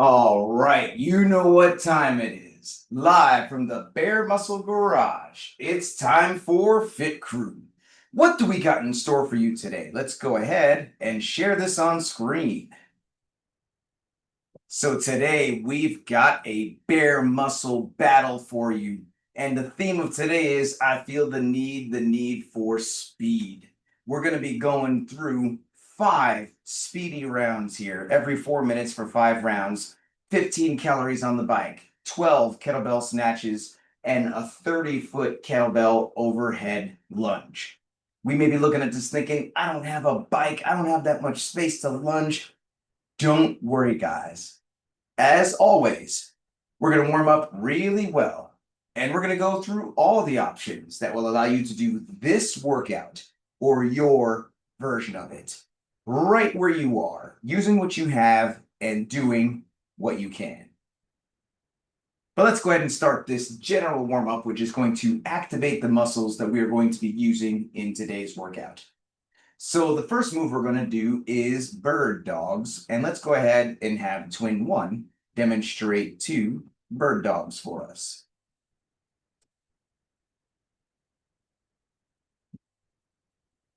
All right, you know what time it is. Live from the BearMuscle Garage, it's time for Fit Crew. What do we got in store for you today? Let's go ahead and share this on screen. So today we've got a BearMuscle battle for you. And the theme of today is I feel the need for speed. We're going to be going through 5 speedy rounds here, every 4 minutes for 5 rounds, 15 calories on the bike, 12 kettlebell snatches, and a 30-foot kettlebell overhead lunge. We may be looking at this thinking, I don't have a bike, I don't have that much space to lunge. Don't worry, guys. As always, we're going to warm up really well, and we're going to go through all the options that will allow you to do this workout or your version of it right where you are, using what you have and doing what you can. But let's go ahead and start this general warm up, which is going to activate the muscles that we are going to be using in today's workout. So the first move we're going to do is bird dogs. And let's go ahead and have Twin 1 demonstrate 2 bird dogs for us.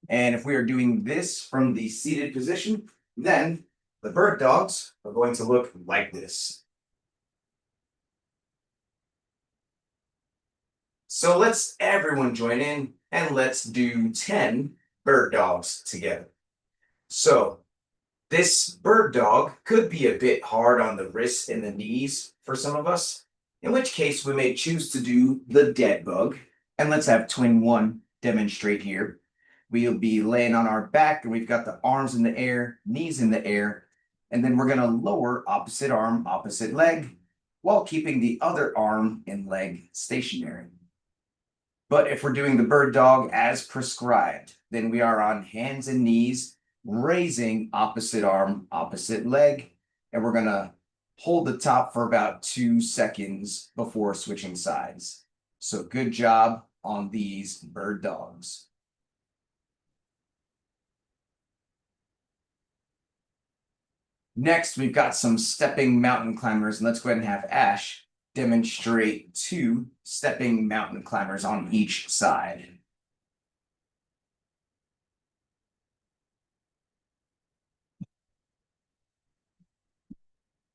And if we are doing this from the seated position, then the bird dogs are going to look like this. So let's everyone join in and let's do 10 bird dogs together. So this bird dog could be a bit hard on the wrists and the knees for some of us, in which case we may choose to do the dead bug. And let's have Twin 1 demonstrate here. We'll be laying on our back and we've got the arms in the air, knees in the air, and then we're going to lower opposite arm, opposite leg, while keeping the other arm and leg stationary. But if we're doing the bird dog as prescribed, then we are on hands and knees, raising opposite arm, opposite leg, and we're going to hold the top for about 2 seconds before switching sides. So good job on these bird dogs. Next, we've got some stepping mountain climbers, and let's go ahead and have Ash demonstrate 2 stepping mountain climbers on each side.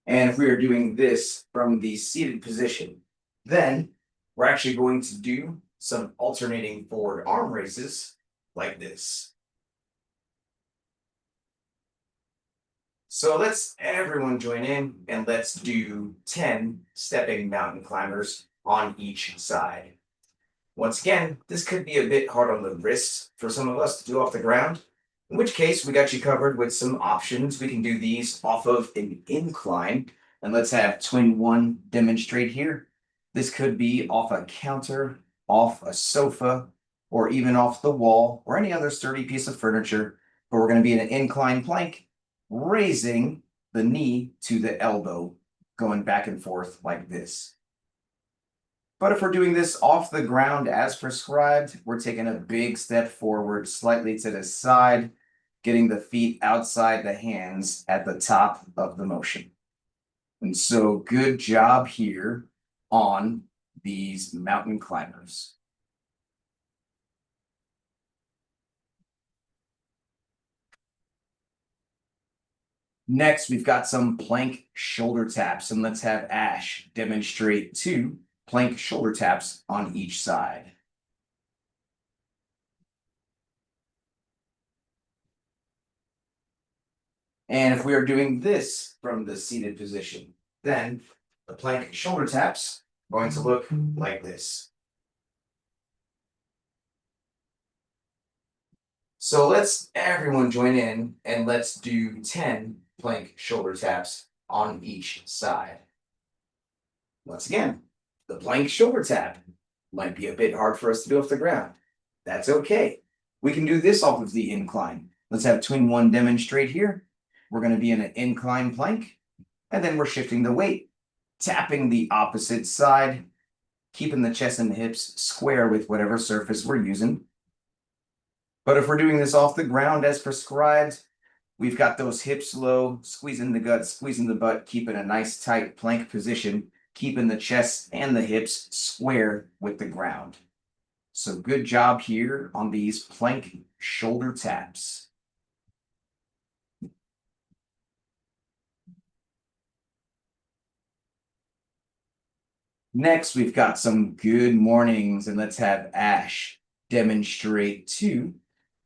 And if we are doing this from the seated position, then we're actually going to do some alternating forward arm raises like this. So let's everyone join in and let's do 10 stepping mountain climbers on each side. Once again, this could be a bit hard on the wrists for some of us to do off the ground, in which case we got you covered with some options. We can do these off of an incline, and let's have Twin 1 demonstrate here. This could be off a counter, off a sofa, or even off the wall, or any other sturdy piece of furniture, but we're going to be in an incline plank, raising the knee to the elbow, going back and forth like this. But if we're doing this off the ground as prescribed, we're taking a big step forward, slightly to the side, getting the feet outside the hands at the top of the motion. And so good job here on these mountain climbers. Next, we've got some plank shoulder taps, and let's have Ash demonstrate 2 plank shoulder taps on each side. And if we are doing this from the seated position, then the plank shoulder taps are going to look like this. So let's everyone join in and let's do 10 plank shoulder taps on each side. Once again, the plank shoulder tap might be a bit hard for us to do off the ground. That's okay. We can do this off of the incline. Let's have Twin 1 demonstrate here. We're going to be in an incline plank, and then we're shifting the weight, tapping the opposite side, keeping the chest and the hips square with whatever surface we're using. But if we're doing this off the ground as prescribed, We've got those hips low, squeezing the gut, squeezing the butt, keeping a nice tight plank position, keeping the chest and the hips square with the ground. So good job here on these plank shoulder taps. Next, we've got some good mornings, and let's have Ash demonstrate 2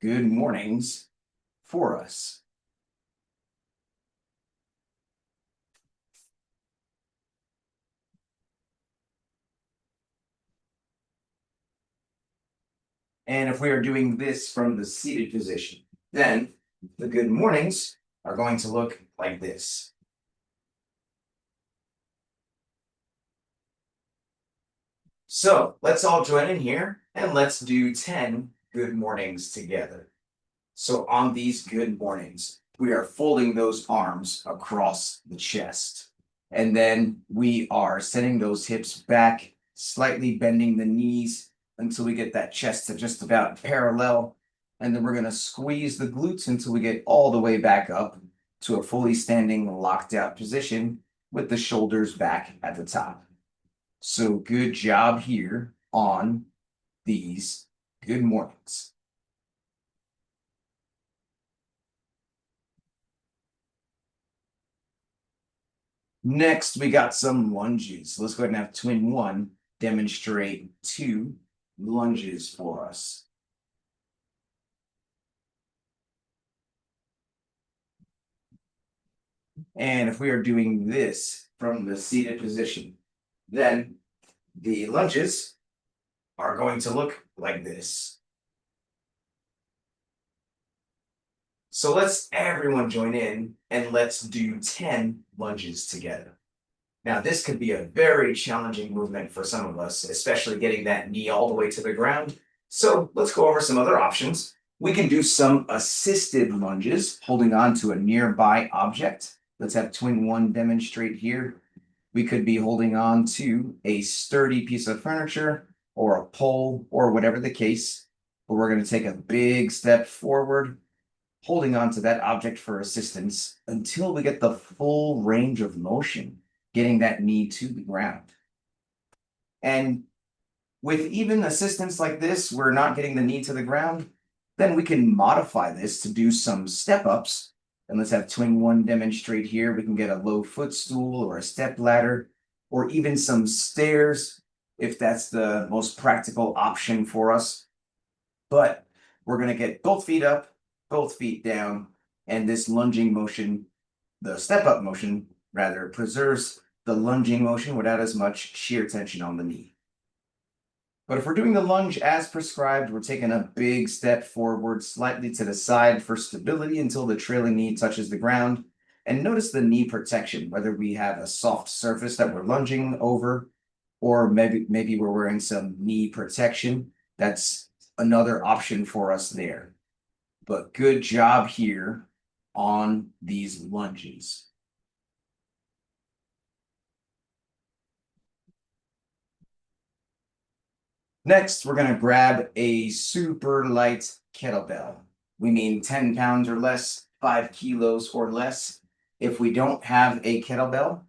good mornings for us. And if we are doing this from the seated position, then the good mornings are going to look like this. So let's all join in here and let's do 10 good mornings together. So on these good mornings, we are folding those arms across the chest. And then we are sending those hips back, slightly bending the knees until we get that chest to just about parallel. And then we're going to squeeze the glutes until we get all the way back up to a fully standing locked out position with the shoulders back at the top. So good job here on these good mornings. Next, we got some lunges. Let's go ahead and have twin 1 demonstrate 2 lunges for us. And if we are doing this from the seated position, then the lunges are going to look like this. So let's everyone join in and let's do 10 lunges together. Now, this could be a very challenging movement for some of us, especially getting that knee all the way to the ground. So let's go over some other options. We can do some assisted lunges, holding on to a nearby object. Let's have twin 1 demonstrate here. We could be holding on to a sturdy piece of furniture or a pole or whatever the case, but we're going to take a big step forward, holding on to that object for assistance until we get the full range of motion, getting that knee to the ground. And with even assistance like this, we're not getting the knee to the ground, then we can modify this to do some step ups. And let's have twin 1 demonstrate here. We can get a low footstool or a step ladder, or even some stairs if that's the most practical option for us. But we're going to get both feet up, both feet down, and this lunging motion, the step up motion rather, preserves the lunging motion without as much shear tension on the knee. But if we're doing the lunge as prescribed, we're taking a big step forward, slightly to the side for stability until the trailing knee touches the ground. And notice the knee protection, whether we have a soft surface that we're lunging over, or maybe we're wearing some knee protection. That's another option for us there. But good job here on these lunges. Next, we're going to grab a super light kettlebell. We mean 10 pounds or less, 5 kilos or less. If we don't have a kettlebell,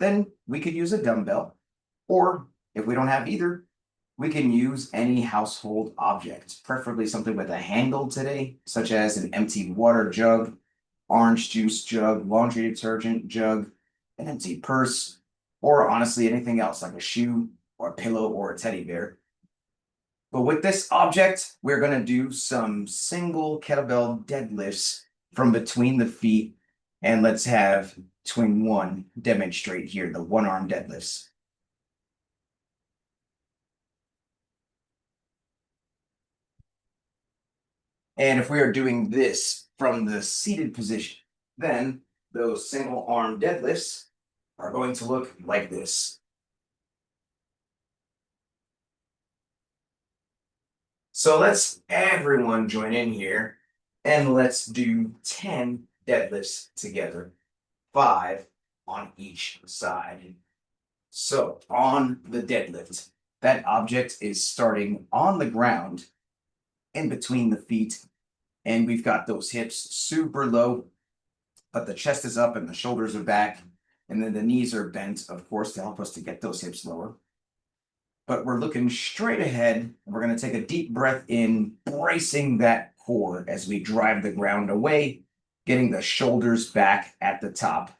then we could use a dumbbell. Or if we don't have either, we can use any household object, preferably something with a handle today, such as an empty water jug, orange juice jug, laundry detergent jug, an empty purse, or honestly anything else like a shoe or a pillow or a teddy bear. But with this object, we're going to do some single kettlebell deadlifts from between the feet. And let's have twin 1 demonstrate here the 1-arm deadlifts. And if we are doing this from the seated position, then those single arm deadlifts are going to look like this. So let's everyone join in here and let's do 10 deadlifts together, 5 on each side. So on the deadlift, that object is starting on the ground in between the feet, and we've got those hips super low, but the chest is up and the shoulders are back, and then the knees are bent, of course, to help us to get those hips lower. But we're looking straight ahead, and we're going to take a deep breath in, bracing that core as we drive the ground away, getting the shoulders back at the top.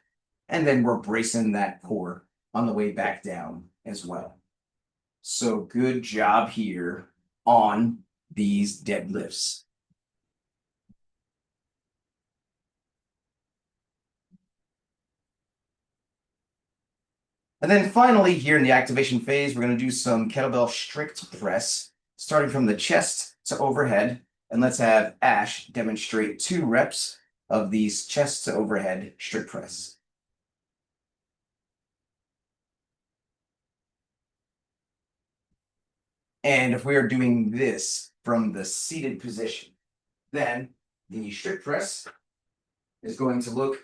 And then we're bracing that core on the way back down as well. So good job here on these deadlifts. And then finally, here in the activation phase, we're going to do some kettlebell strict press, starting from the chest to overhead. And let's have Ash demonstrate 2 reps of these chest to overhead strict press. And if we are doing this from the seated position, then the strict press is going to look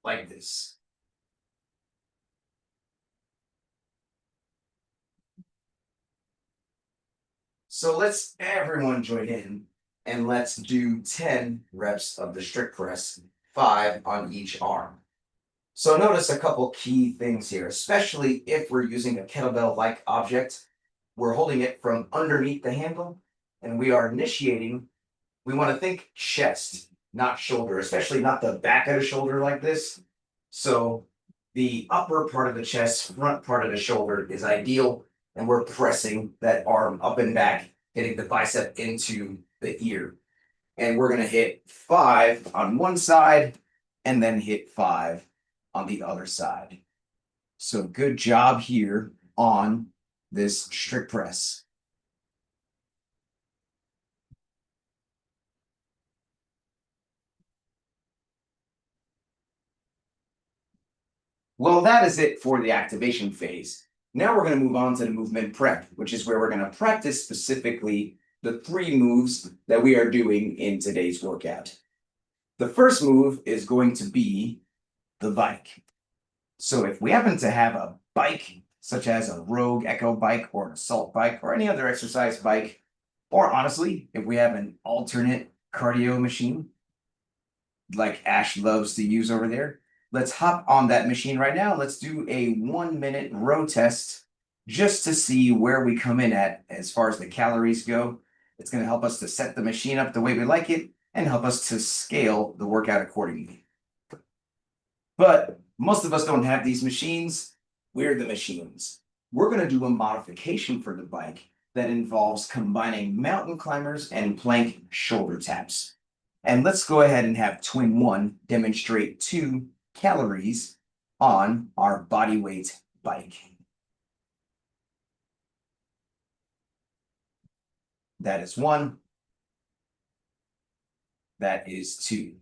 like this. So let's everyone join in and let's do 10 reps of the strict press, 5 on each arm. So notice a couple key things here, especially if we're using a kettlebell-like object. We're holding it from underneath the handle and we are initiating. We want to think chest, not shoulder, especially not the back of the shoulder like this. So the upper part of the chest, front part of the shoulder is ideal. And we're pressing that arm up and back, hitting the bicep into the ear. And we're going to hit 5 on one side and then hit 5 on the other side. So good job here on this strict press. Well, that is it for the activation phase. Now we're going to move on to the movement prep, which is where we're going to practice specifically the 3 moves that we are doing in today's workout. The first move is going to be the bike. So if we happen to have a bike, such as a Rogue Echo bike or an Assault bike or any other exercise bike, or honestly, if we have an alternate cardio machine, like Ash loves to use over there, let's hop on that machine right now. Let's do a 1-minute row test just to see where we come in at as far as the calories go. It's going to help us to set the machine up the way we like it and help us to scale the workout accordingly. But most of us don't have these machines. We're the machines. We're going to do a modification for the bike that involves combining mountain climbers and plank shoulder taps. And let's go ahead and have Twin 1 demonstrate 2 calories on our body weight bike. That is 1. That is 2.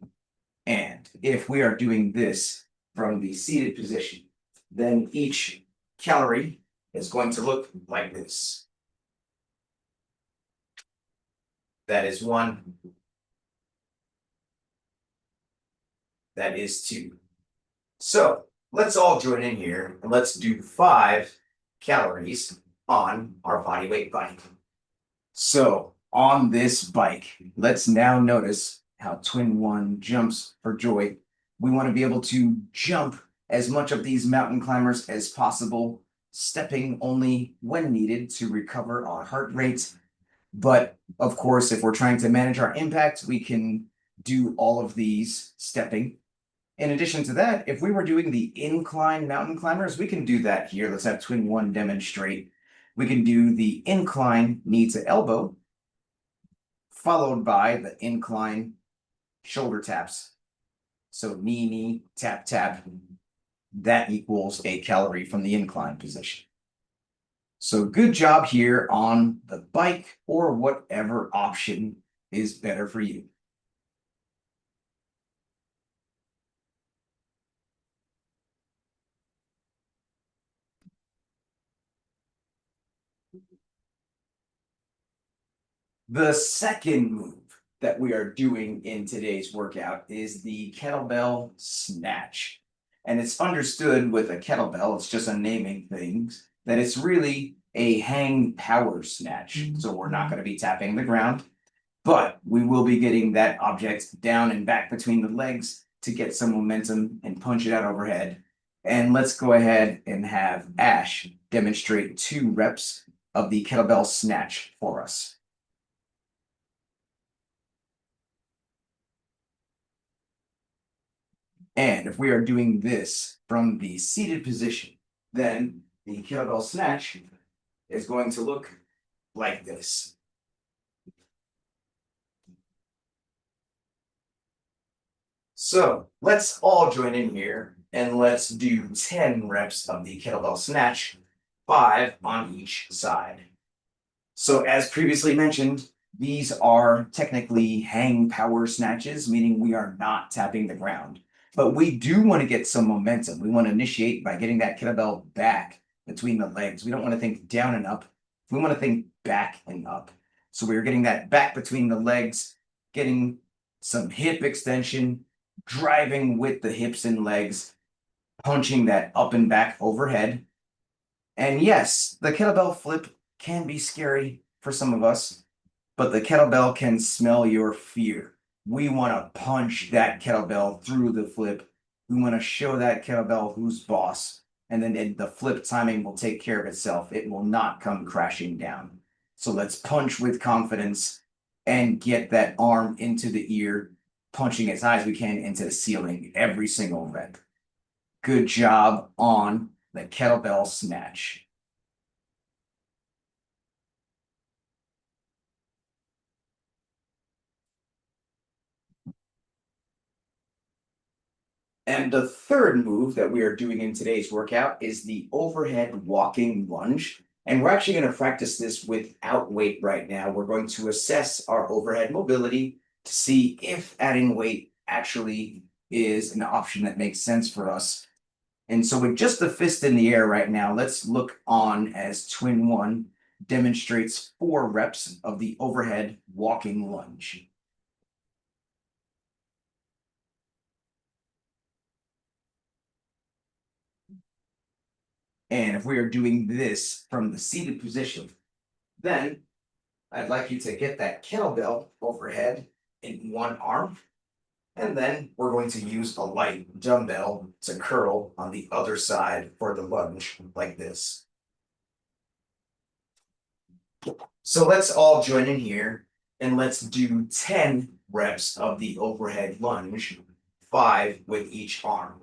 And if we are doing this from the seated position, then each calorie is going to look like this. That is 1. That is 2. So let's all join in here and let's do 5 calories on our body weight bike. So on this bike, let's now notice how Twin 1 jumps for joy. We want to be able to jump as much of these mountain climbers as possible, stepping only when needed to recover our heart rate. But of course, if we're trying to manage our impact, we can do all of these stepping. In addition to that, if we were doing the incline mountain climbers, we can do that here. Let's have Twin 1 demonstrate. We can do the incline knee to elbow, followed by the incline shoulder taps. So knee, knee, tap, tap. That equals a calorie from the incline position. So good job here on the bike or whatever option is better for you. The second move that we are doing in today's workout is the kettlebell snatch. And it's understood with a kettlebell, it's just a naming thing, that it's really a hang power snatch. So we're not going to be tapping the ground, but we will be getting that object down and back between the legs to get some momentum and punch it out overhead. And let's go ahead and have Ash demonstrate 2 reps of the kettlebell snatch for us. And if we are doing this from the seated position, then the kettlebell snatch is going to look like this. So let's all join in here and let's do 10 reps of the kettlebell snatch, 5 on each side. So as previously mentioned, these are technically hang power snatches, meaning we are not tapping the ground. But we do want to get some momentum. We want to initiate by getting that kettlebell back between the legs. We don't want to think down and up. We want to think back and up. So we're getting that back between the legs, getting some hip extension, driving with the hips and legs, punching that up and back overhead. And yes, the kettlebell flip can be scary for some of us, but the kettlebell can smell your fear. We want to punch that kettlebell through the flip. We want to show that kettlebell who's boss. And then the flip timing will take care of itself. It will not come crashing down. So let's punch with confidence and get that arm into the ear, punching as high as we can into the ceiling every single rep. Good job on the kettlebell snatch. And the third move that we are doing in today's workout is the overhead walking lunge. And we're actually going to practice this without weight right now. We're going to assess our overhead mobility to see if adding weight actually is an option that makes sense for us. And so with just the fist in the air right now, let's look on as Twin 1 demonstrates 4 reps of the overhead walking lunge. And if we are doing this from the seated position, then I'd like you to get that kettlebell overhead in one arm. And then we're going to use a light dumbbell to curl on the other side for the lunge like this. So let's all join in here and let's do 10 reps of the overhead lunge, 5 with each arm.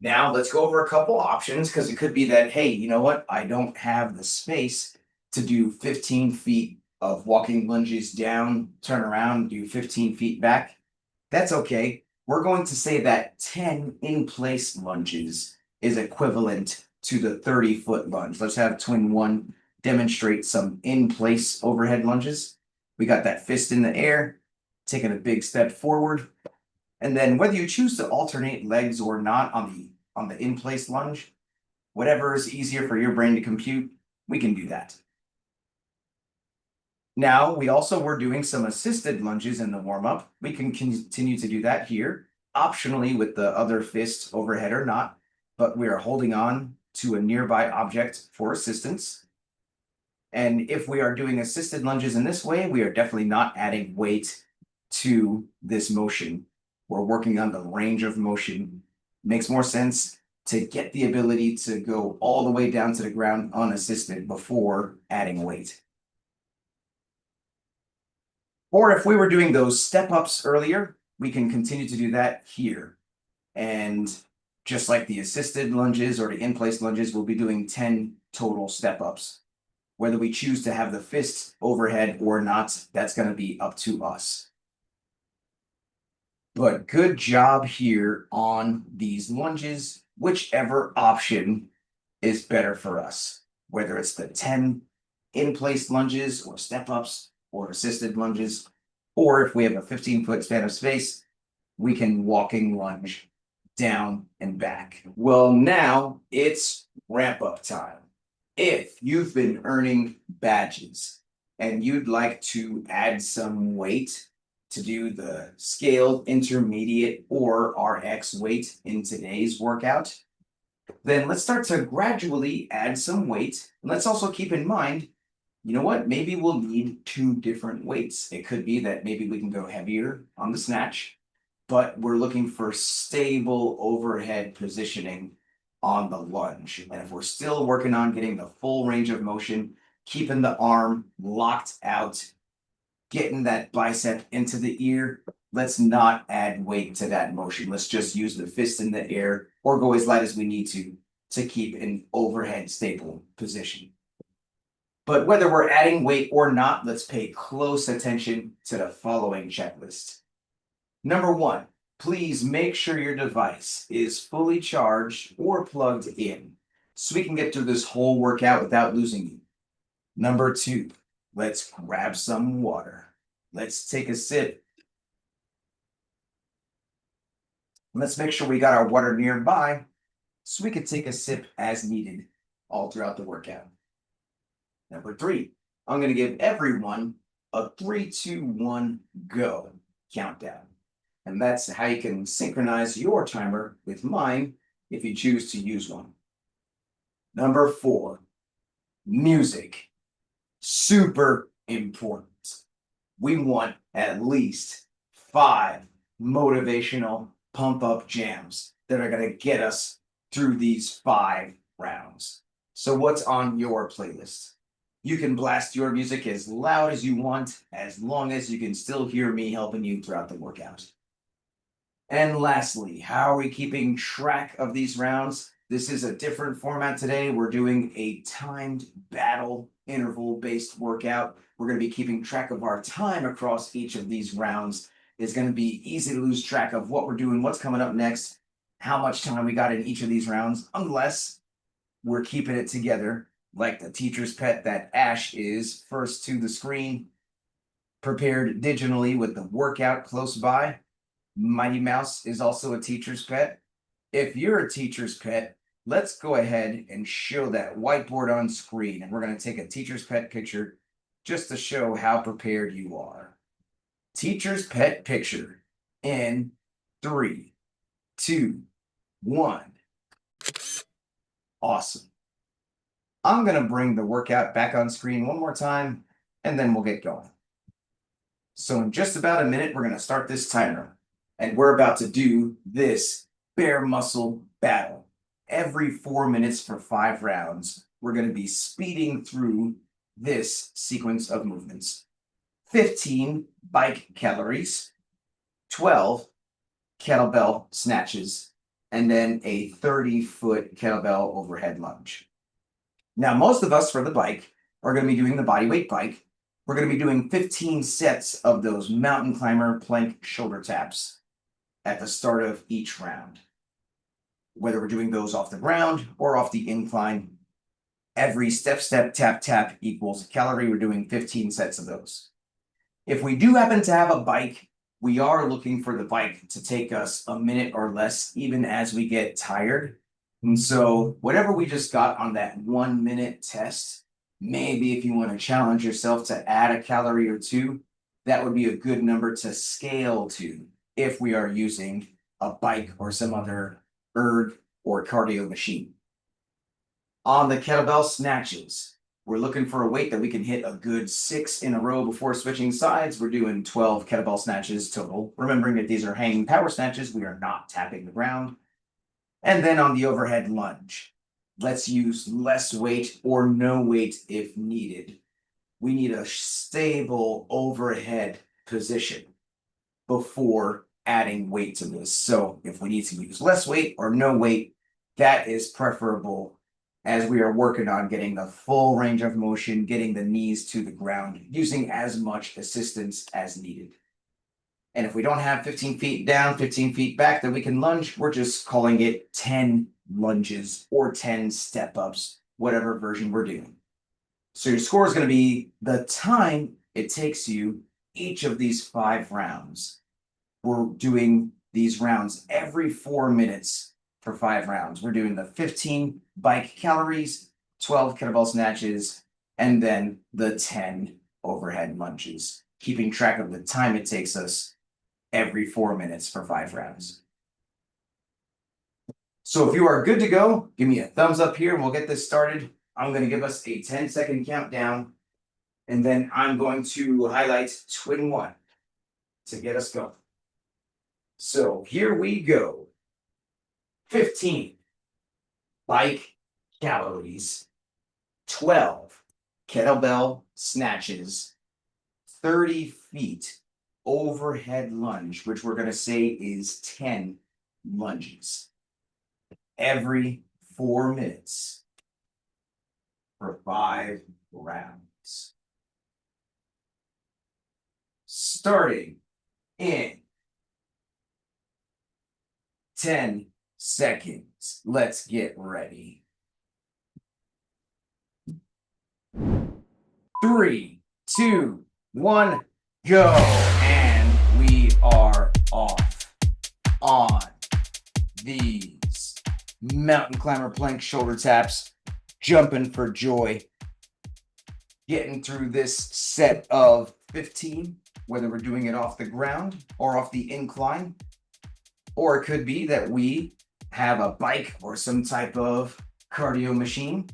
Now let's go over a couple options because it could be that, hey, you know what? I don't have the space to do 15 feet of walking lunges down, turn around, do 15 feet back. That's okay. We're going to say that 10 in-place lunges is equivalent to the 30-foot lunge. Let's have Twin 1 demonstrate some in-place overhead lunges. We got that fist in the air, taking a big step forward. And then whether you choose to alternate legs or not on the in-place lunge, whatever is easier for your brain to compute, we can do that. Now, we also were doing some assisted lunges in the warm-up. We can continue to do that here, optionally with the other fist overhead or not, but we are holding on to a nearby object for assistance. And if we are doing assisted lunges in this way, we are definitely not adding weight to this motion. We're working on the range of motion. Makes more sense to get the ability to go all the way down to the ground unassisted before adding weight. Or if we were doing those step-ups earlier, we can continue to do that here. And just like the assisted lunges or the in-place lunges, we'll be doing 10 total step-ups. Whether we choose to have the fist overhead or not, that's going to be up to us. But good job here on these lunges, whichever option is better for us, whether it's the 10 in-place lunges or step-ups or assisted lunges, or if we have a 15-foot span of space, we can walking lunge down and back. Well, now it's ramp-up time. If you've been earning badges and you'd like to add some weight to do the scaled intermediate or RX weight in today's workout, then let's start to gradually add some weight. And let's also keep in mind, you know what? Maybe we'll need 2 different weights. It could be that maybe we can go heavier on the snatch, but we're looking for stable overhead positioning on the lunge. And if we're still working on getting the full range of motion, keeping the arm locked out, getting that bicep into the ear, let's not add weight to that motion. Let's just use the fist in the air or go as light as we need to keep an overhead stable position. But whether we're adding weight or not, let's pay close attention to the following checklist. Number 1, please make sure your device is fully charged or plugged in so we can get through this whole workout without losing you. Number 2, let's grab some water. Let's take a sip. Let's make sure we got our water nearby so we can take a sip as needed all throughout the workout. Number 3, I'm going to give everyone a 3, 2, 1, go countdown. And that's how you can synchronize your timer with mine if you choose to use one. Number 4, music. Super important. We want at least 5 motivational pump up jams that are going to get us through these 5 rounds. So what's on your playlist? You can blast your music as loud as you want, as long as you can still hear me helping you throughout the workout. And lastly, how are we keeping track of these rounds? This is a different format today. We're doing a timed battle interval-based workout. We're going to be keeping track of our time across each of these rounds. It's going to be easy to lose track of what we're doing, what's coming up next, how much time we got in each of these rounds, unless we're keeping it together like the teacher's pet that Ash is, first to the screen, prepared digitally with the workout close by. Mighty Mouse is also a teacher's pet. If you're a teacher's pet, let's go ahead and show that whiteboard on screen. And we're going to take a teacher's pet picture just to show how prepared you are. Teacher's pet picture in 3, 2, 1. Awesome. I'm going to bring the workout back on screen one more time, and then we'll get going. So in just about a minute, we're going to start this timer. And we're about to do this bare muscle battle. Every 4 minutes for 5 rounds, we're going to be speeding through this sequence of movements. 15 bike calories, 12 kettlebell snatches, and then a 30-foot kettlebell overhead lunge. Now, most of us for the bike are going to be doing the bodyweight bike. We're going to be doing 15 sets of those mountain climber plank shoulder taps at the start of each round. Whether we're doing those off the ground or off the incline, every step, step, tap, tap equals a calorie. We're doing 15 sets of those. If we do happen to have a bike, we are looking for the bike to take us a minute or less, even as we get tired. And so whatever we just got on that 1 minute test, maybe if you want to challenge yourself to add a calorie or 2, that would be a good number to scale to if we are using a bike or some other erg or cardio machine. On the kettlebell snatches, we're looking for a weight that we can hit a good 6 in a row before switching sides. We're doing 12 kettlebell snatches total. Remembering that these are hanging power snatches, we are not tapping the ground. And then on the overhead lunge, let's use less weight or no weight if needed. We need a stable overhead position before adding weight to this. So if we need to use less weight or no weight, that is preferable as we are working on getting the full range of motion, getting the knees to the ground, using as much assistance as needed. And if we don't have 15 feet down, 15 feet back that we can lunge, we're just calling it 10 lunges or 10 step-ups, whatever version we're doing. So your score is going to be the time it takes you each of these 5 rounds. We're doing these rounds every 4 minutes for 5 rounds. We're doing the 15 bike calories, 12 kettlebell snatches, and then the 10 overhead lunges, keeping track of the time it takes us every 4 minutes for 5 rounds. So if you are good to go, give me a thumbs up here and we'll get this started. I'm going to give us a 10-second countdown, and then I'm going to highlight twin 1 to get us going. So here we go. 15 bike calories, 12 kettlebell snatches, 30 feet overhead lunge, which we're going to say is 10 lunges every 4 minutes for 5 rounds. Starting in 10 seconds. Let's get ready. 3, 2, 1, go. And we are off on these mountain climber plank shoulder taps, jumping for joy, getting through this set of 15, whether we're doing it off the ground or off the incline, or it could be that we have a bike or some type of cardio machine,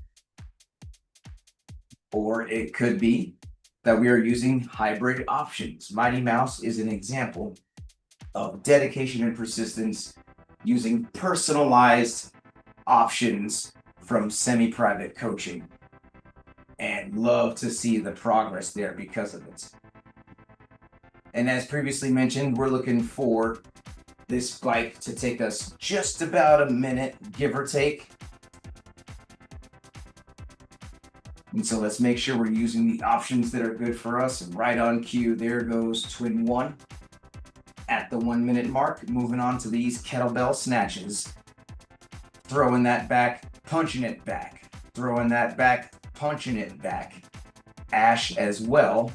or it could be that we are using hybrid options. Mighty Mouse is an example of dedication and persistence using personalized options from semi-private coaching, and love to see the progress there because of it. And as previously mentioned, we're looking for this bike to take us just about a minute, give or take. And so let's make sure we're using the options that are good for us. Right on cue, there goes twin 1 at the 1 minute mark. Moving on to these kettlebell snatches. Throwing that back, punching it back. Throwing that back, punching it back. Ash as well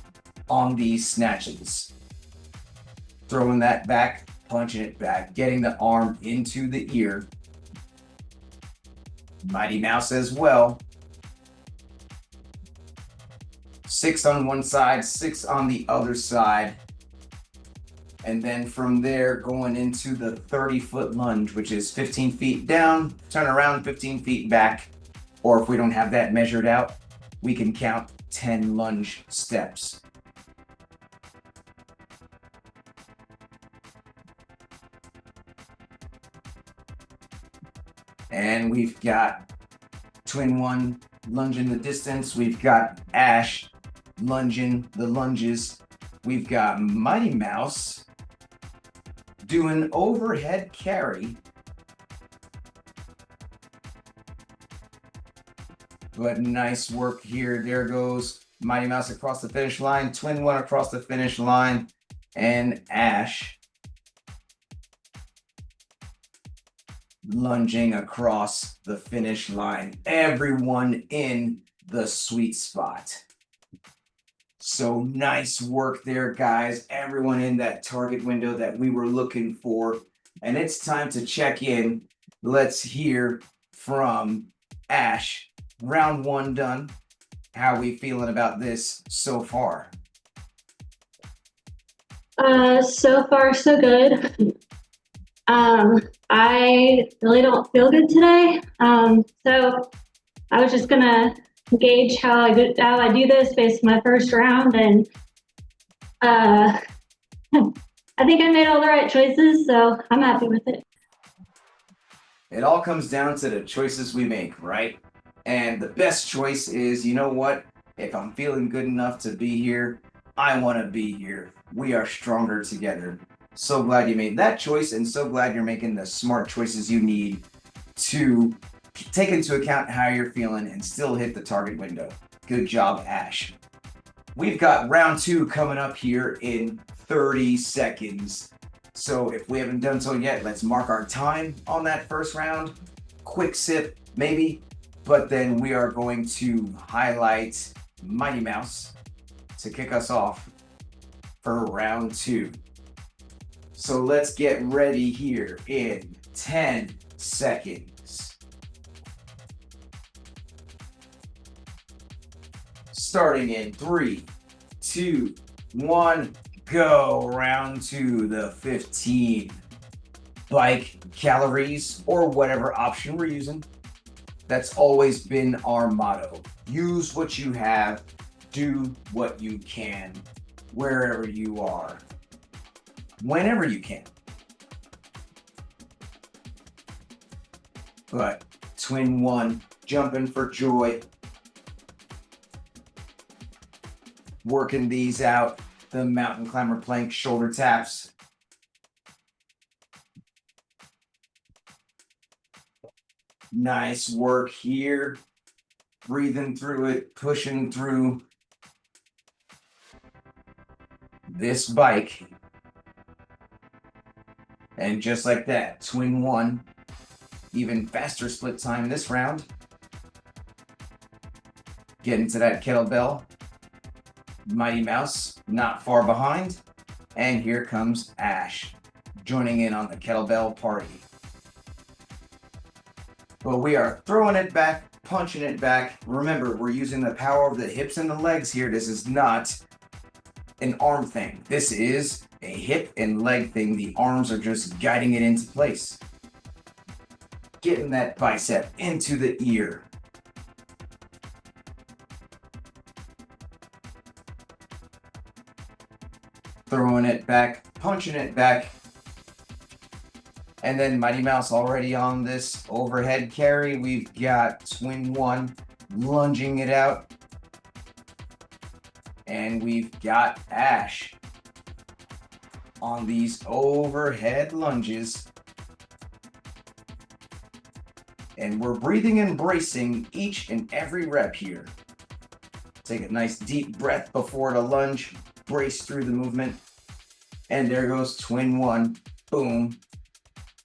on these snatches. Throwing that back, punching it back, getting the arm into the ear. Mighty Mouse as well. 6 on one side, 6 on the other side. And then from there, going into the 30-foot lunge, which is 15 feet down, turn around 15 feet back. Or if we don't have that measured out, we can count 10 lunge steps. And we've got twin 1 lunging the distance. We've got Ash lunging the lunges. We've got Mighty Mouse doing overhead carry. But nice work here. There goes Mighty Mouse across the finish line, twin 1 across the finish line, and Ash lunging across the finish line. Everyone in the sweet spot. So nice work there, guys. Everyone in that target window that we were looking for. And it's time to check in. Let's hear from Ash. Round 1 done. How are we feeling about this so far? So far, so good. I really don't feel good today. So I was just gonna gauge how I do this based on my first round, and I think I made all the right choices, so I'm happy with it. It all comes down to the choices we make, right? And the best choice is, you know what? If I'm feeling good enough to be here, I want to be here. We are stronger together. So glad you made that choice, and so glad you're making the smart choices you need to take into account how you're feeling and still hit the target window. Good job, Ash. We've got round 2 coming up here in 30 seconds. So if we haven't done so yet, let's mark our time on that first round. Quick sip, maybe. But then we are going to highlight Mighty Mouse to kick us off for round 2. So let's get ready here in 10 seconds. Starting in 3, 2, 1, go. Round 2, the 15 bike calories, or whatever option we're using. That's always been our motto. Use what you have, do what you can, wherever you are, whenever you can. But twin one, jumping for joy. Working these out, the mountain climber plank shoulder taps. Nice work here. Breathing through it, pushing through this bike. And just like that, twin one, even faster split time this round. Get into that kettlebell. Mighty Mouse, not far behind. And here comes Ash, joining in on the kettlebell party. But we are throwing it back, punching it back. Remember, we're using the power of the hips and the legs here. This is not an arm thing. This is a hip and leg thing. The arms are just guiding it into place. Getting that bicep into the ear. Throwing it back, punching it back. And then Mighty Mouse already on this overhead carry. We've got twin one lunging it out. And we've got Ash on these overhead lunges. And we're breathing and bracing each and every rep here. Take a nice deep breath before the lunge. Brace through the movement. And there goes twin one. Boom.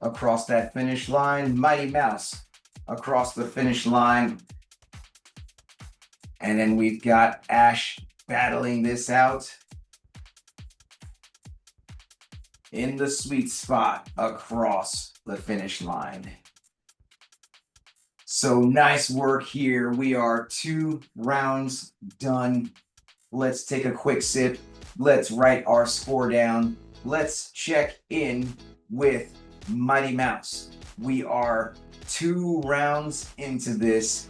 Across that finish line. Mighty Mouse across the finish line. And then we've got Ash battling this out in the sweet spot across the finish line. So nice work here. We are 2 rounds done. Let's take a quick sip. Let's write our score down. Let's check in with Mighty Mouse. We are 2 rounds into this.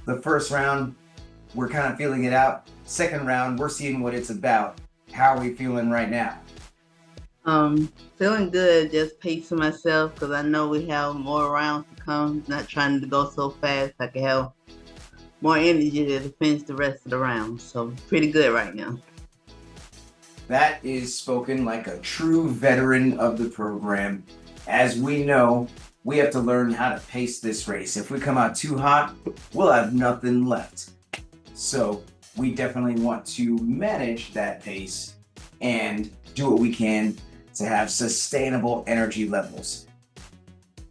The first round, we're kind of feeling it out. Second round, we're seeing what it's about. How are we feeling right now? Feeling good, just pacing myself because I know we have more rounds to come. Not trying to go so fast. I can have more energy to finish the rest of the round. So pretty good right now. That is spoken like a true veteran of the program. As we know, we have to learn how to pace this race. If we come out too hot, we'll have nothing left. So we definitely want to manage that pace and do what we can to have sustainable energy levels.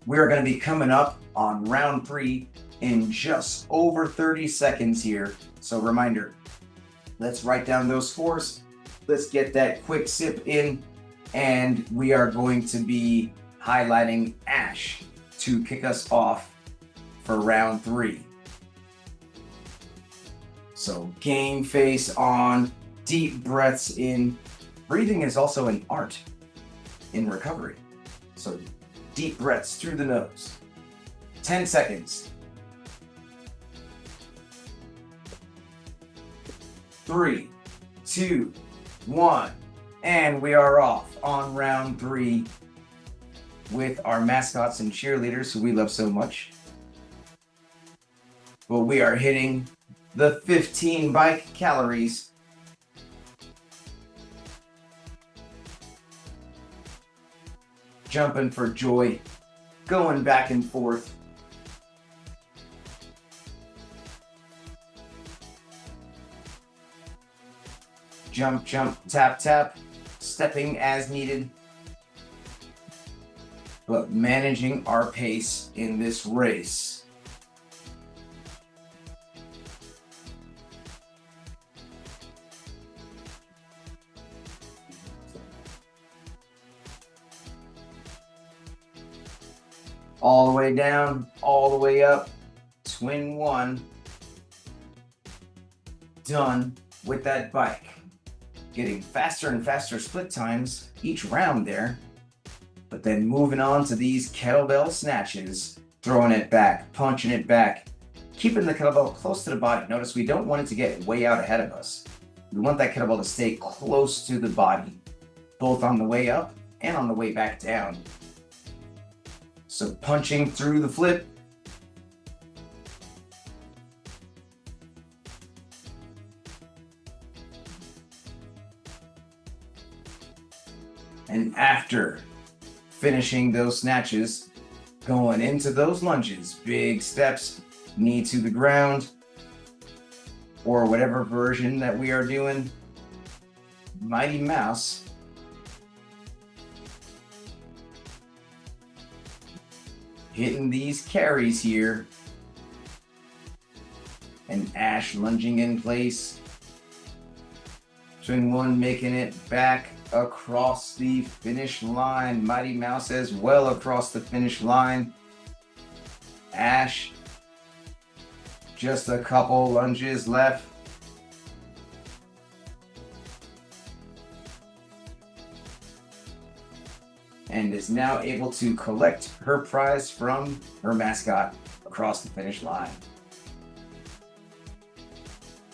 We are going to be coming up on round 3 in just over 30 seconds here. So reminder, let's write down those scores. Let's get that quick sip in, and we are going to be highlighting Ash to kick us off for round 3. So game face on, deep breaths in. Breathing is also an art in recovery. So deep breaths through the nose. 10 seconds. 3, 2, 1, and we are off on round 3 with our mascots and cheerleaders who we love so much. Well, we are hitting the 15 bike calories. Jumping for joy, going back and forth. Jump, jump, tap, tap, stepping as needed. But managing our pace in this race. All the way down, all the way up. Twin one. Done with that bike. Getting faster and faster split times each round there. But then moving on to these kettlebell snatches, throwing it back, punching it back, keeping the kettlebell close to the body. Notice we don't want it to get way out ahead of us. We want that kettlebell to stay close to the body, both on the way up and on the way back down. So punching through the flip, after finishing those snatches, going into those lunges, big steps, knee to the ground, or whatever version that we are doing. Mighty Mouse hitting these carries here, and Ash lunging in place. Twin One making it back across the finish line. Mighty Mouse as well across the finish line. Ash, just a couple lunges left. And is now able to collect her prize from her mascot across the finish line.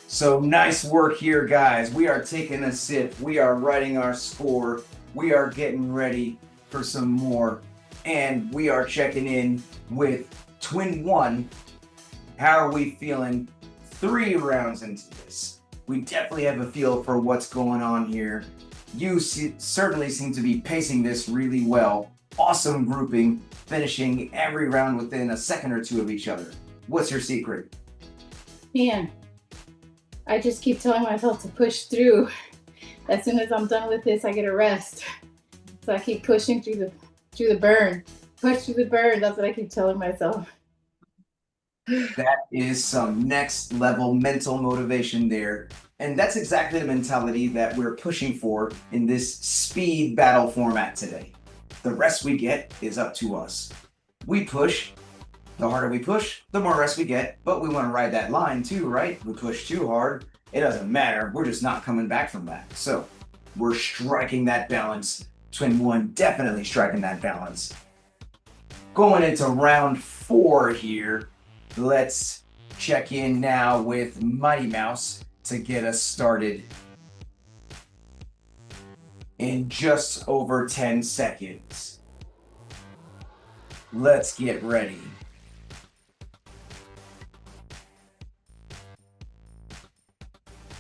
So nice work here, guys. We are taking a sip. We are writing our score. We are getting ready for some more. And we are checking in with Twin One. How are we feeling 3 rounds into this? We definitely have a feel for what's going on here. You certainly seem to be pacing this really well. Awesome grouping, finishing every round within a second or two of each other. What's your secret? Man, I just keep telling myself to push through. As soon as I'm done with this, I get a rest. So I keep pushing through the burn. Push through the burn. That's what I keep telling myself. That is some next level mental motivation there. And that's exactly the mentality that we're pushing for in this speed battle format today. The rest we get is up to us. We push. The harder we push, the more rest we get. But we want to ride that line too, right? We push too hard, it doesn't matter. We're just not coming back from that. So we're striking that balance. Twin One definitely striking that balance. Going into round 4 here. Let's check in now with Mighty Mouse to get us started in just over 10 seconds. Let's get ready.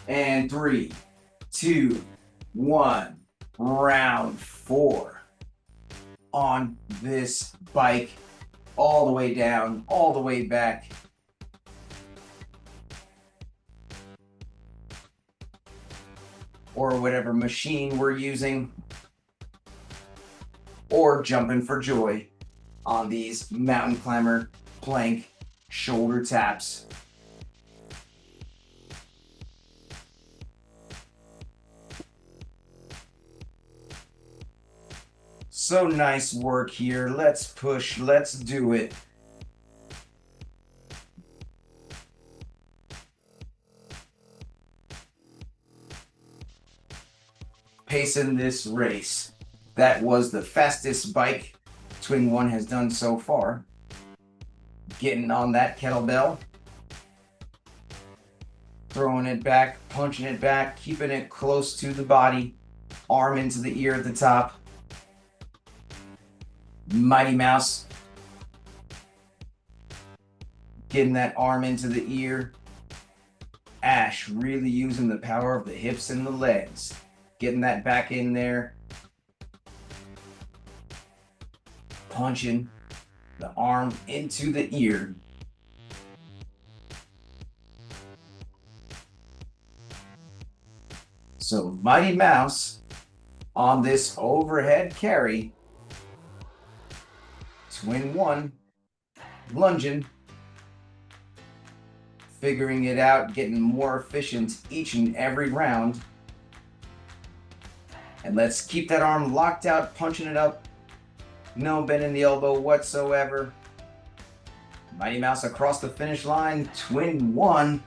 And 3, 2, 1, round 4. On this bike, all the way down, all the way back. Or whatever machine we're using. Or jumping for joy on these mountain climber, plank, shoulder taps. So nice work here. Let's push. Let's do it. Pacing this race. That was the fastest bike Twin One has done so far. Getting on that kettlebell. Throwing it back, punching it back, keeping it close to the body. Arm into the ear at the top. Mighty Mouse. Getting that arm into the ear. Ash really using the power of the hips and the legs. Getting that back in there. Punching the arm into the ear. So Mighty Mouse on this overhead carry. Twin One lunging. Figuring it out, getting more efficient each and every round. And let's keep that arm locked out, punching it up. No bend in the elbow whatsoever. Mighty Mouse across the finish line. Twin One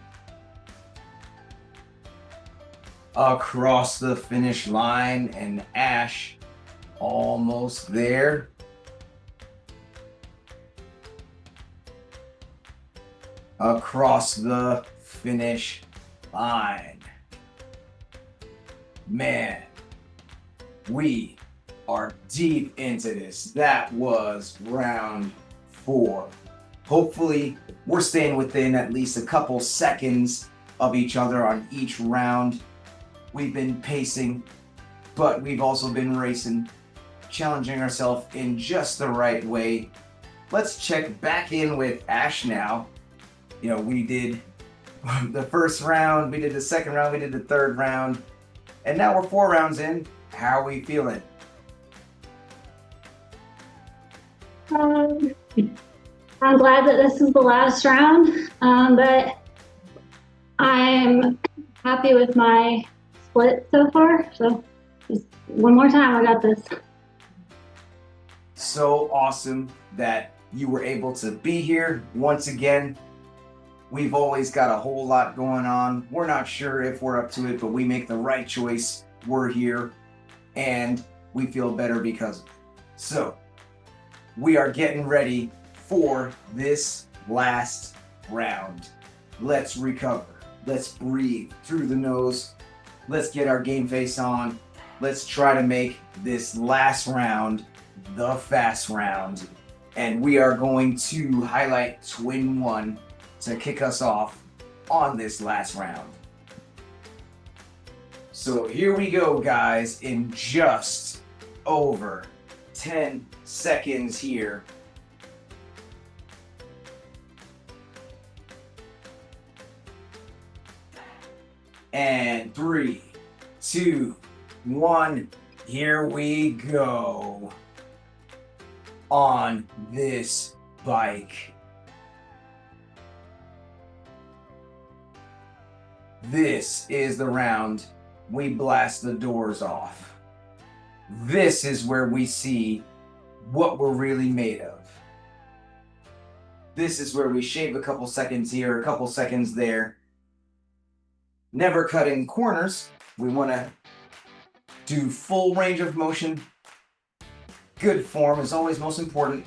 across the finish line. And Ash almost there. Across the finish line. Man, we are deep into this. That was round 4. Hopefully, we're staying within at least a couple seconds of each other on each round. We've been pacing, but we've also been racing. challenging ourselves in just the right way. Let's check back in with Ash now. You know, we did the first round, we did the second round, we did the third round, and now we're 4 rounds in. How are we feeling? I'm glad that this is the last round, but I'm happy with my split so far. So just one more time, I got this. So awesome that you were able to be here once again. We've always got a whole lot going on. We're not sure if we're up to it, but we make the right choice. We're here and we feel better because of it. So we are getting ready for this last round. Let's recover. Let's breathe through the nose. Let's get our game face on. Let's try to make this last round the fast round. And we are going to highlight Twin 1 to kick us off on this last round. So here we go, guys, in just over 10 seconds here. And 3, 2, 1, here we go. On this bike. This is the round we blast the doors off. This is where we see what we're really made of. This is where we shave a couple seconds here, a couple seconds there. Never cutting corners. We want to do full range of motion. Good form is always most important.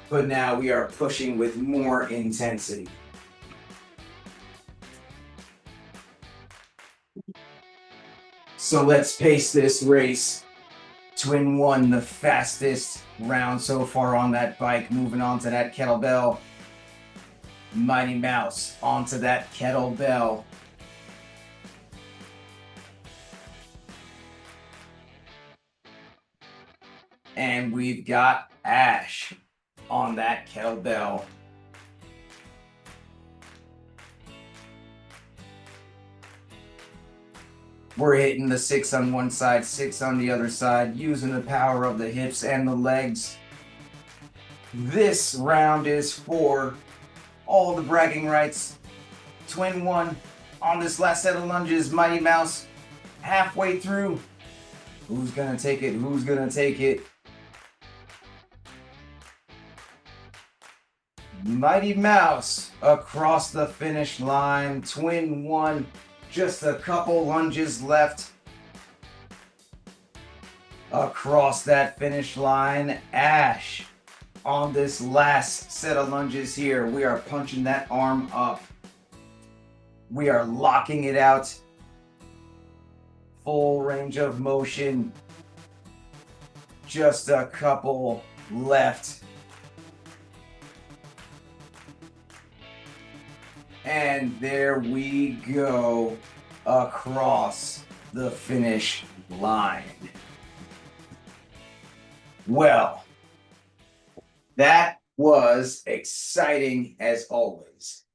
But now we are pushing with more intensity. So let's pace this race. Twin 1, the fastest round so far on that bike, moving on to that kettlebell. Mighty Mouse onto that kettlebell. And we've got Ash on that kettlebell. We're hitting the 6 on one side, 6 on the other side, using the power of the hips and the legs. This round is for all the bragging rights. Twin 1 on this last set of lunges. Mighty Mouse halfway through. Who's gonna take it? Who's gonna take it? Mighty Mouse across the finish line. Twin 1, just a couple lunges left. Across that finish line, Ash on this last set of lunges here. We are punching that arm up. We are locking it out. Full range of motion. Just a couple left. And there we go across the finish line. Well, that was exciting as always.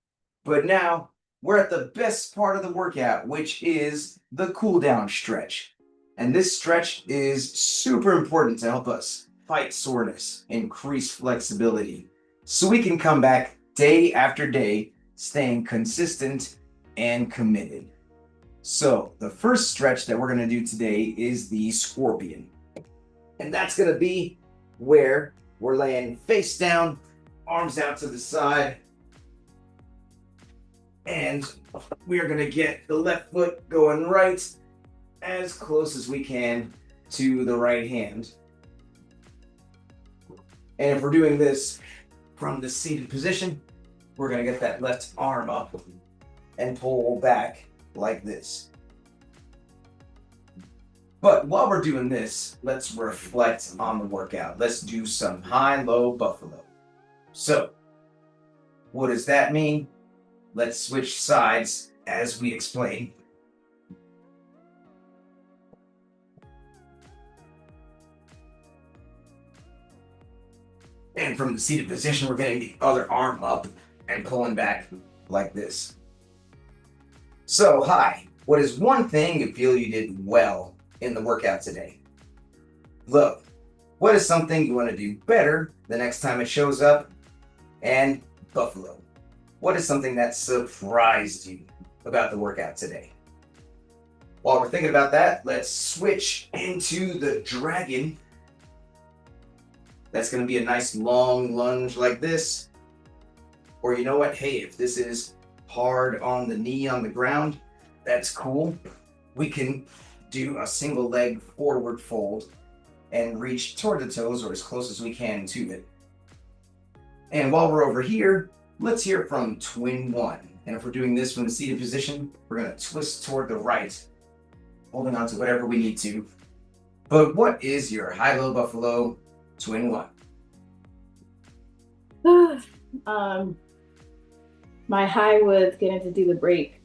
But now we're at the best part of the workout, which is the cool down stretch. And this stretch is super important to help us fight soreness, increase flexibility, so we can come back day after day, staying consistent and committed. So the first stretch that we're going to do today is the scorpion. And that's going to be where we're laying face down, arms out to the side. And we are going to get the left foot going right as close as we can to the right hand. And if we're doing this from the seated position, we're going to get that left arm up and pull back like this. But while we're doing this, let's reflect on the workout. Let's do some high-low buffalo. So, what does that mean? Let's switch sides as we explain. And from the seated position, we're getting the other arm up and pulling back like this. So, hi, what is one thing you feel you did well in the workout today? Look, what is something you want to do better the next time it shows up? And Buffalo, what is something that surprised you about the workout today? While we're thinking about that, let's switch into the dragon. That's going to be a nice long lunge like this. Or you know what? Hey, if this is hard on the knee on the ground, that's cool. We can do a single leg forward fold and reach toward the toes or as close as we can to it. And while we're over here, let's hear from twin one. And if we're doing this from the seated position, we're going to twist toward the right, holding on to whatever we need to. But what is your high-low buffalo twin one? My high was getting to do the break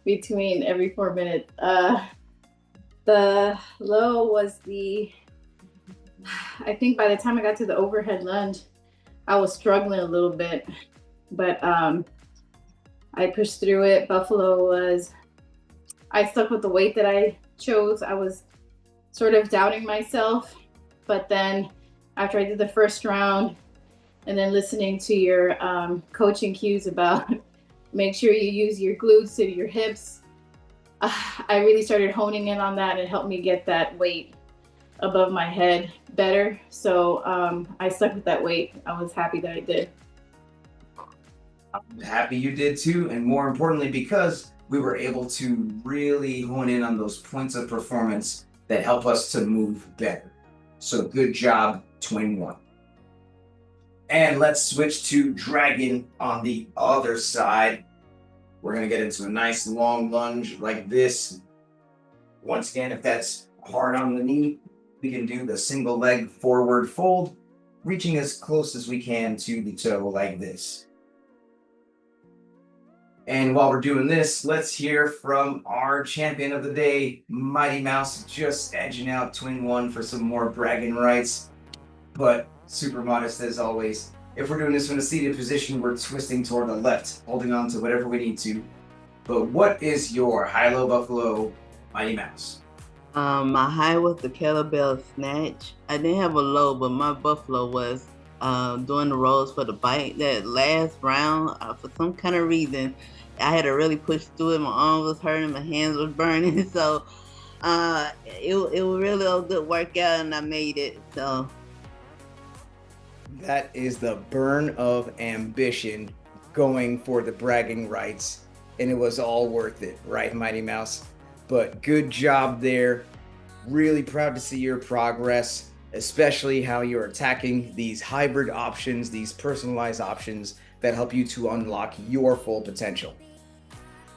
between every 4 minutes. The low was I think by the time I got to the overhead lunge, I was struggling a little bit, but I pushed through it. Buffalo was, I stuck with the weight that I chose. I was sort of doubting myself, but then after I did the first round and then listening to your coaching cues about make sure you use your glutes to your hips, I really started honing in on that and it helped me get that weight above my head better. So I stuck with that weight. I was happy that I did. I'm happy you did too, and more importantly, because we were able to really hone in on those points of performance that help us to move better. So good job, twin one. And let's switch to dragon on the other side. We're gonna get into a nice long lunge like this. Once again, if that's hard on the knee, we can do the single leg forward fold, reaching as close as we can to the toe like this. And while we're doing this, let's hear from our champion of the day, Mighty Mouse, just edging out twin one for some more bragging rights, but super modest as always. If we're doing this from a seated position, we're twisting toward the left, holding on to whatever we need to. But what is your high-low buffalo, Mighty Mouse? My high was the KB Snatch. I didn't have a low, but my buffalo was doing the rolls for the bike. That last round, for some kind of reason, I had to really push through it. My arms was hurting, my hands was burning. So it was really a good workout, and I made it. So that is the burn of ambition going for the bragging rights, and it was all worth it, right, Mighty Mouse? But good job there. Really proud to see your progress, especially how you're attacking these hybrid options, these personalized options that help you to unlock your full potential.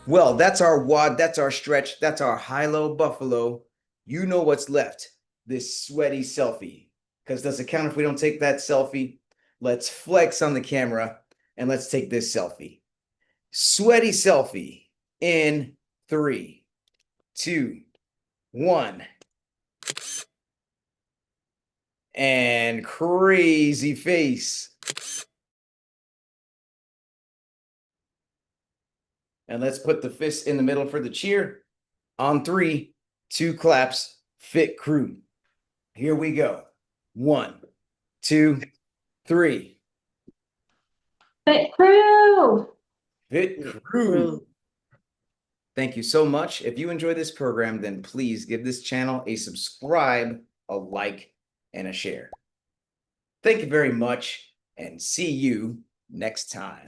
Well, that's our WOD, that's our stretch, that's our high-low buffalo. You know what's left, this sweaty selfie. Because does it count if we don't take that selfie? Let's flex on the camera and let's take this selfie. Sweaty selfie in 3, 2, 1. And crazy face. And let's put the fist in the middle for the cheer. On 3, 2 claps, fit crew. Here we go. 1, 2, 3. Fit crew! Fit crew. Thank you so much. If you enjoy this program, then please give this channel a subscribe, a like, and a share. Thank you very much, and see you next time.